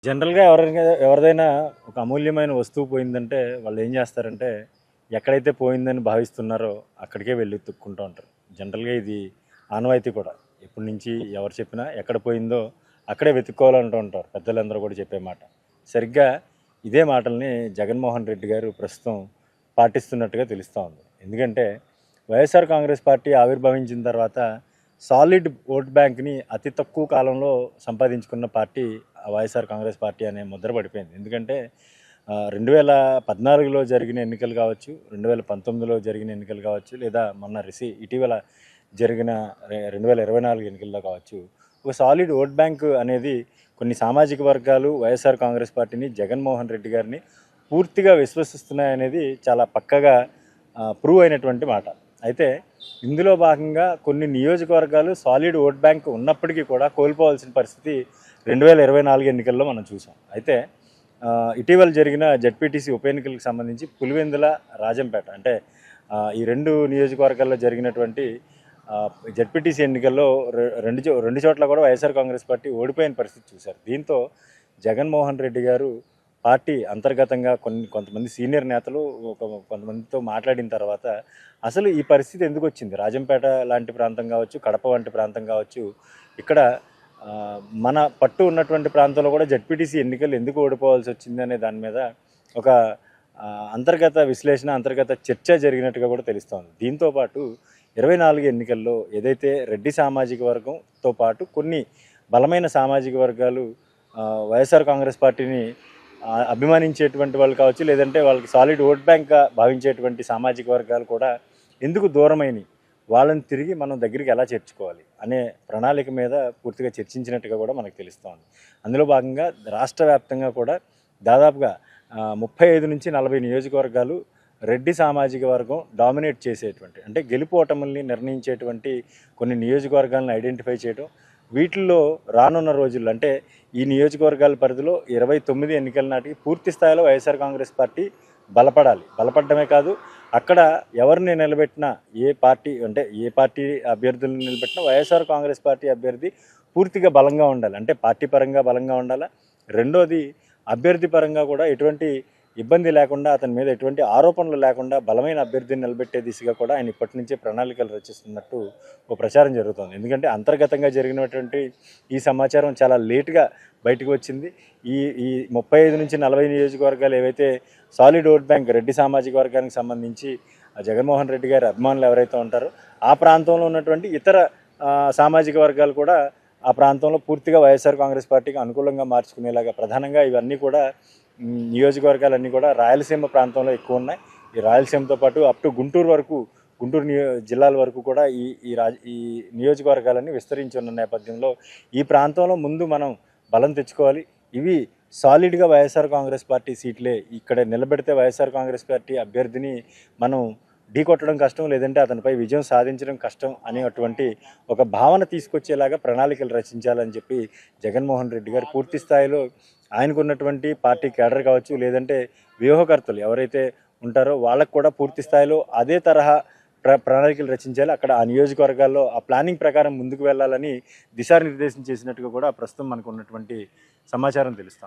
జనరల్‌గా ఎవరిదైనా ఒక అమూల్యమైన వస్తువు పోయిందంటే వాళ్ళు ఏం చేస్తారంటే, ఎక్కడైతే పోయిందని భావిస్తున్నారో అక్కడికే వెళ్లి వెతుక్కుంటూ ఉంటారు. జనరల్‌గా ఇది ఆనవాయితీ కూడా. ఎప్పటి నుంచి ఎవరు చెప్పినా ఎక్కడ పోయిందో అక్కడే వెతుక్కోవాలంటూ ఉంటారు పెద్దలందరూ కూడా చెప్పే మాట. సరిగ్గా ఇదే మాటల్ని జగన్మోహన్ రెడ్డి గారు ప్రస్తుతం పాటిస్తున్నట్టుగా తెలుస్తూ ఉంది. ఎందుకంటే వైఎస్ఆర్ కాంగ్రెస్ పార్టీ ఆవిర్భవించిన తర్వాత సాలిడ్ ఓట్ బ్యాంక్‌ని అతి తక్కువ కాలంలో సంపాదించుకున్న పార్టీ వైఎస్ఆర్ కాంగ్రెస్ పార్టీ అనే ముద్ర పడిపోయింది. ఎందుకంటే 2014లో జరిగిన ఎన్నికలు కావచ్చు, 2019లో జరిగిన ఎన్నికలు కావచ్చు, లేదా మొన్న ఇటీవల జరిగిన 2024 ఎన్నికల్లో కావచ్చు, ఒక సాలిడ్ ఓట్ బ్యాంక్ అనేది కొన్ని సామాజిక వర్గాలు వైఎస్ఆర్ కాంగ్రెస్ పార్టీని, జగన్మోహన్ రెడ్డి గారిని పూర్తిగా విశ్వసిస్తున్నాయనేది చాలా పక్కగా ప్రూవ్ అయినటువంటి మాట. అయితే ఇందులో భాగంగా కొన్ని నియోజకవర్గాలు సాలిడ్ ఓట్ బ్యాంక్ ఉన్నప్పటికీ కూడా కోల్పోవాల్సిన పరిస్థితి 2024 ఎన్నికల్లో మనం చూసాం. అయితే ఇటీవల జరిగిన జెడ్పీటీసీ ఉప ఎన్నికలకు సంబంధించి పులివెందుల, రాజంపేట అంటే ఈ రెండు నియోజకవర్గాల్లో జరిగినటువంటి జెడ్పీటీసీ ఎన్నికల్లో రెండు చోట్ల కూడా వైఎస్ఆర్ కాంగ్రెస్ పార్టీ ఓడిపోయిన పరిస్థితి చూశారు. దీంతో జగన్మోహన్ రెడ్డి గారు పార్టీ అంతర్గతంగా కొంతమంది సీనియర్ నేతలు కొంతమందితో మాట్లాడిన తర్వాత అసలు ఈ పరిస్థితి ఎందుకు వచ్చింది, రాజంపేట లాంటి ప్రాంతం కావచ్చు, కడప వంటి ప్రాంతం కావచ్చు, ఇక్కడ మన పట్టు ఉన్నటువంటి ప్రాంతంలో కూడా జెడ్పీటీసీ ఎన్నికలు ఎందుకు ఓడిపోవాల్సి వచ్చింది అనే దాని మీద ఒక అంతర్గత విశ్లేషణ, అంతర్గత చర్చ జరిగినట్టుగా కూడా తెలుస్తోంది. దీంతోపాటు 24 ఎన్నికల్లో ఏదైతే రెడ్డి సామాజిక వర్గంతో పాటు కొన్ని బలమైన సామాజిక వర్గాలు వైఎస్ఆర్ కాంగ్రెస్ పార్టీని అభిమానించేటువంటి వాళ్ళు కావచ్చు, లేదంటే వాళ్ళకి సాలిడ్ ఓట్ బ్యాంక్గా భావించేటువంటి సామాజిక వర్గాలు కూడా ఎందుకు దూరమైనవి, వాళ్ళని తిరిగి మనం దగ్గరికి ఎలా చేర్చుకోవాలి అనే ప్రణాళిక మీద పూర్తిగా చర్చించినట్టుగా కూడా మనకు తెలుస్తోంది. అందులో భాగంగా రాష్ట్ర వ్యాప్తంగా కూడా దాదాపుగా 35 నుంచి 40 నియోజకవర్గాలు రెడ్డి సామాజిక వర్గం డామినేట్ చేసేటువంటి, అంటే గెలుపోటముల్ని నిర్ణయించేటువంటి కొన్ని నియోజకవర్గాలను ఐడెంటిఫై చేయడం, వీటిల్లో రానున్న రోజుల్లో అంటే ఈ నియోజకవర్గాల పరిధిలో 29 ఎన్నికల నాటికి పూర్తి స్థాయిలో వైఎస్ఆర్ కాంగ్రెస్ పార్టీ బలపడమే కాదు, అక్కడ ఎవరిని నిలబెట్టినా ఏ పార్టీ అభ్యర్థులను నిలబెట్టినా వైఎస్ఆర్ కాంగ్రెస్ పార్టీ అభ్యర్థి పూర్తిగా బలంగా ఉండాలి. అంటే పార్టీ పరంగా బలంగా ఉండాలా, రెండోది అభ్యర్థి పరంగా కూడా ఎటువంటి ఇబ్బంది లేకుండా, అతని మీద ఎటువంటి ఆరోపణలు లేకుండా బలమైన అభ్యర్థిని నిలబెట్టే దిశగా కూడా ఆయన ఇప్పటి నుంచే ప్రణాళికలు రచిస్తున్నట్టు ఒక ప్రచారం జరుగుతుంది. ఎందుకంటే అంతర్గతంగా జరిగినటువంటి ఈ సమాచారం చాలా లేటుగా బయటకు వచ్చింది. ఈ 35 నుంచి 40 నియోజకవర్గాలు ఏవైతే సాలిడ్ ఓట్ బ్యాంక్ రెడ్డి సామాజిక వర్గానికి సంబంధించి జగన్మోహన్ రెడ్డి గారి అభిమానులు ఎవరైతే ఉంటారో ఆ ప్రాంతంలో ఉన్నటువంటి ఇతర సామాజిక వర్గాలు కూడా ఆ ప్రాంతంలో పూర్తిగా వైఎస్ఆర్ కాంగ్రెస్ పార్టీకి అనుకూలంగా మార్చుకునేలాగా, ప్రధానంగా ఇవన్నీ కూడా నియోజకవర్గాలన్నీ కూడా రాయలసీమ ప్రాంతంలో ఎక్కువ ఉన్నాయి. ఈ రాయలసీమతో పాటు అప్ టు గుంటూరు జిల్లాల వరకు కూడా ఈ నియోజకవర్గాలన్నీ విస్తరించి ఉన్న నేపథ్యంలో ఈ ప్రాంతంలో ముందు మనం బలం తెచ్చుకోవాలి. ఇవి సాలిడ్గా వైఎస్ఆర్ కాంగ్రెస్ పార్టీ సీట్లే, ఇక్కడ నిలబెడితే వైఎస్ఆర్ కాంగ్రెస్ పార్టీ అభ్యర్థిని మనం ఢీకొట్టడం కష్టం, లేదంటే అతనిపై విజయం సాధించడం కష్టం అనేటువంటి ఒక భావన తీసుకొచ్చేలాగా ప్రణాళికలు రచించాలని చెప్పి జగన్మోహన్ రెడ్డి గారు పూర్తి స్థాయిలో ఆయనకున్నటువంటి పార్టీ కేడర్ కావచ్చు, లేదంటే వ్యూహకర్తలు ఎవరైతే ఉంటారో వాళ్ళకు కూడా పూర్తి స్థాయిలో అదే తరహా ప్రణాళికలు రచించాలి. అక్కడ ఆ నియోజకవర్గాల్లో ఆ ప్లానింగ్ ప్రకారం ముందుకు వెళ్ళాలని దిశానిర్దేశం చేసినట్టుగా కూడా ప్రస్తుతం మనకు ఉన్నటువంటి సమాచారం తెలుస్తాం.